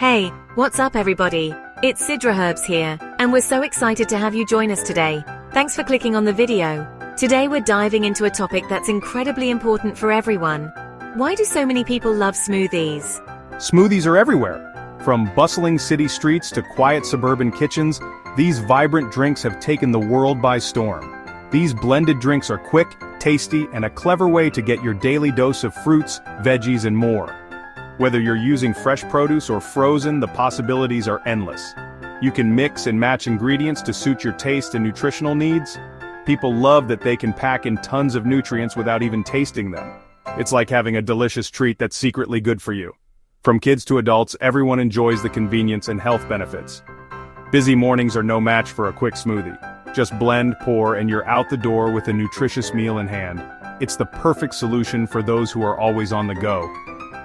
Hey, what's up everybody? It's Sidra Herbs here, and we're so excited to have you join us today. Thanks for clicking on the video. Today we're diving into a topic that's incredibly important for everyone. Why do so many people love smoothies? Smoothies are everywhere. From bustling city streets to quiet suburban kitchens, these vibrant drinks have taken the world by storm. These blended drinks are quick, tasty, and a clever way to get your daily dose of fruits, veggies, and more. Whether you're using fresh produce or frozen, the possibilities are endless. You can mix and match ingredients to suit your taste and nutritional needs. People love that they can pack in tons of nutrients without even tasting them. It's like having a delicious treat that's secretly good for you. From kids to adults, everyone enjoys the convenience and health benefits. Busy mornings are no match for a quick smoothie. Just blend, pour, and you're out the door with a nutritious meal in hand. It's the perfect solution for those who are always on the go.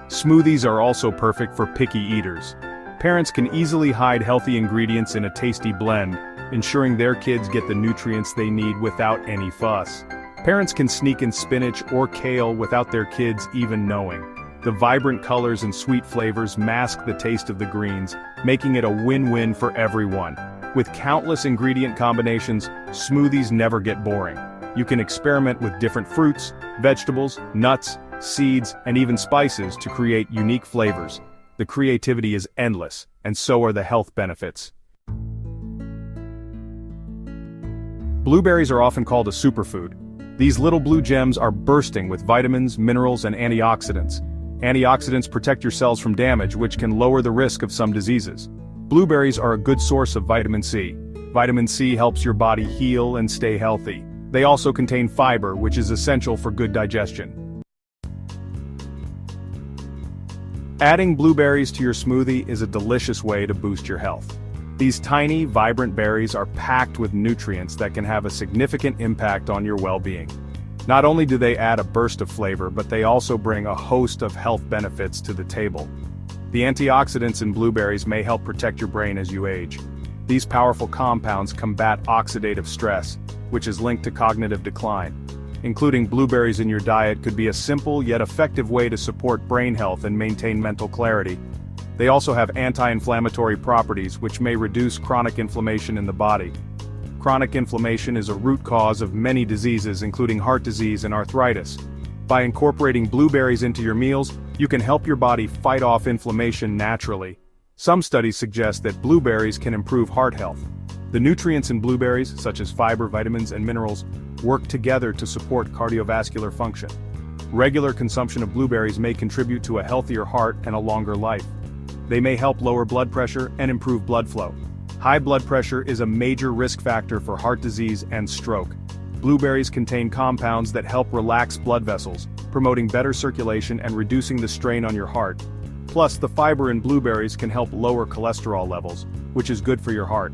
Smoothies are also perfect for picky eaters. Parents can easily hide healthy ingredients in a tasty blend, ensuring their kids get the nutrients they need without any fuss. Parents can sneak in spinach or kale without their kids even knowing. The vibrant colors and sweet flavors mask the taste of the greens, making it a win-win for everyone. With countless ingredient combinations, smoothies never get boring. You can experiment with different fruits, vegetables, nuts, seeds, and even spices to create unique flavors. The creativity is endless, and so are the health benefits. Blueberries are often called a superfood. These little blue gems are bursting with vitamins, minerals, and antioxidants. Antioxidants protect your cells from damage, which can lower the risk of some diseases. Blueberries are a good source of vitamin C. Vitamin C helps your body heal and stay healthy. They also contain fiber, which is essential for good digestion. Adding blueberries to your smoothie is a delicious way to boost your health. These tiny, vibrant berries are packed with nutrients that can have a significant impact on your well-being. Not only do they add a burst of flavor, but they also bring a host of health benefits to the table. The antioxidants in blueberries may help protect your brain as you age. These powerful compounds combat oxidative stress, which is linked to cognitive decline. Including blueberries in your diet could be a simple yet effective way to support brain health and maintain mental clarity. They also have anti-inflammatory properties which may reduce chronic inflammation in the body. Chronic inflammation is a root cause of many diseases including heart disease and arthritis. By incorporating blueberries into your meals, you can help your body fight off inflammation naturally. Some studies suggest that blueberries can improve heart health. The nutrients in blueberries, such as fiber, vitamins, and minerals, work together to support cardiovascular function. Regular consumption of blueberries may contribute to a healthier heart and a longer life. They may help lower blood pressure and improve blood flow. High blood pressure is a major risk factor for heart disease and stroke. Blueberries contain compounds that help relax blood vessels, promoting better circulation and reducing the strain on your heart. Plus, the fiber in blueberries can help lower cholesterol levels, which is good for your heart.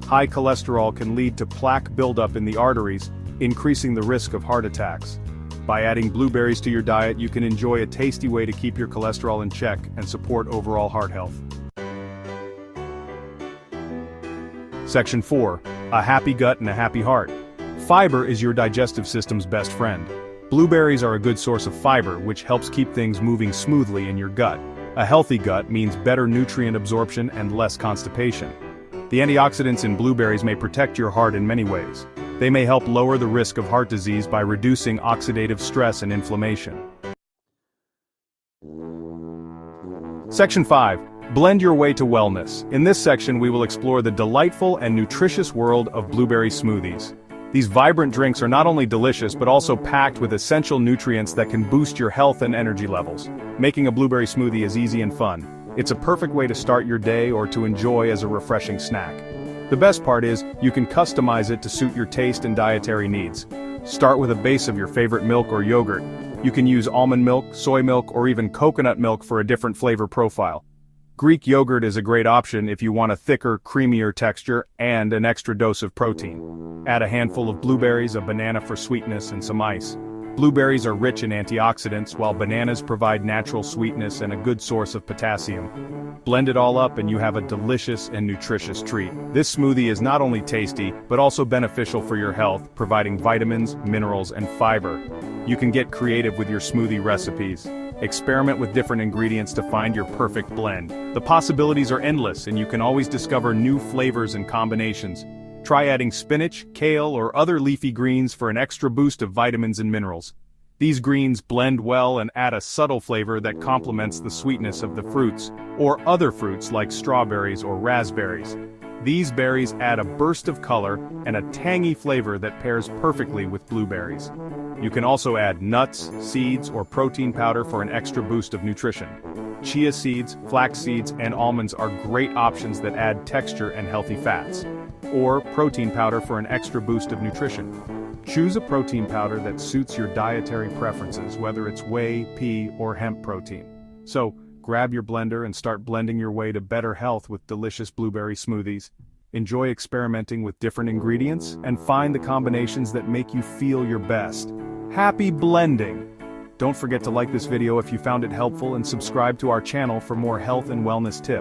High cholesterol can lead to plaque buildup in the arteries, increasing the risk of heart attacks. By adding blueberries to your diet, you can enjoy a tasty way to keep your cholesterol in check and support overall heart health. Section 4. A happy gut and a happy heart. Fiber is your digestive system's best friend. Blueberries are a good source of fiber, which helps keep things moving smoothly in your gut. A healthy gut means better nutrient absorption and less constipation. The antioxidants in blueberries may protect your heart in many ways. They may help lower the risk of heart disease by reducing oxidative stress and inflammation. Section 5. Blend your way to wellness. In this section we will explore the delightful and nutritious world of blueberry smoothies. These vibrant drinks are not only delicious but also packed with essential nutrients that can boost your health and energy levels. Making a blueberry smoothie is easy and fun. It's a perfect way to start your day or to enjoy as a refreshing snack. The best part is, you can customize it to suit your taste and dietary needs. Start with a base of your favorite milk or yogurt. You can use almond milk, soy milk, or even coconut milk for a different flavor profile. Greek yogurt is a great option if you want a thicker, creamier texture and an extra dose of protein. Add a handful of blueberries, a banana for sweetness, and some ice. Blueberries are rich in antioxidants, while bananas provide natural sweetness and a good source of potassium. Blend it all up and you have a delicious and nutritious treat. This smoothie is not only tasty, but also beneficial for your health, providing vitamins, minerals, and fiber. You can get creative with your smoothie recipes. Experiment with different ingredients to find your perfect blend. The possibilities are endless, and you can always discover new flavors and combinations. Try adding spinach, kale, or other leafy greens for an extra boost of vitamins and minerals. These greens blend well and add a subtle flavor that complements the sweetness of the fruits, or other fruits like strawberries or raspberries. These berries add a burst of color and a tangy flavor that pairs perfectly with blueberries. You can also add nuts, seeds, or protein powder for an extra boost of nutrition. Chia seeds, flax seeds, and almonds are great options that add texture and healthy fats. Or protein powder for an extra boost of nutrition. Choose a protein powder that suits your dietary preferences, whether it's whey, pea, or hemp protein. So, grab your blender and start blending your way to better health with delicious blueberry smoothies. Enjoy experimenting with different ingredients and find the combinations that make you feel your best. Happy blending! Don't forget to like this video if you found it helpful and subscribe to our channel for more health and wellness tips.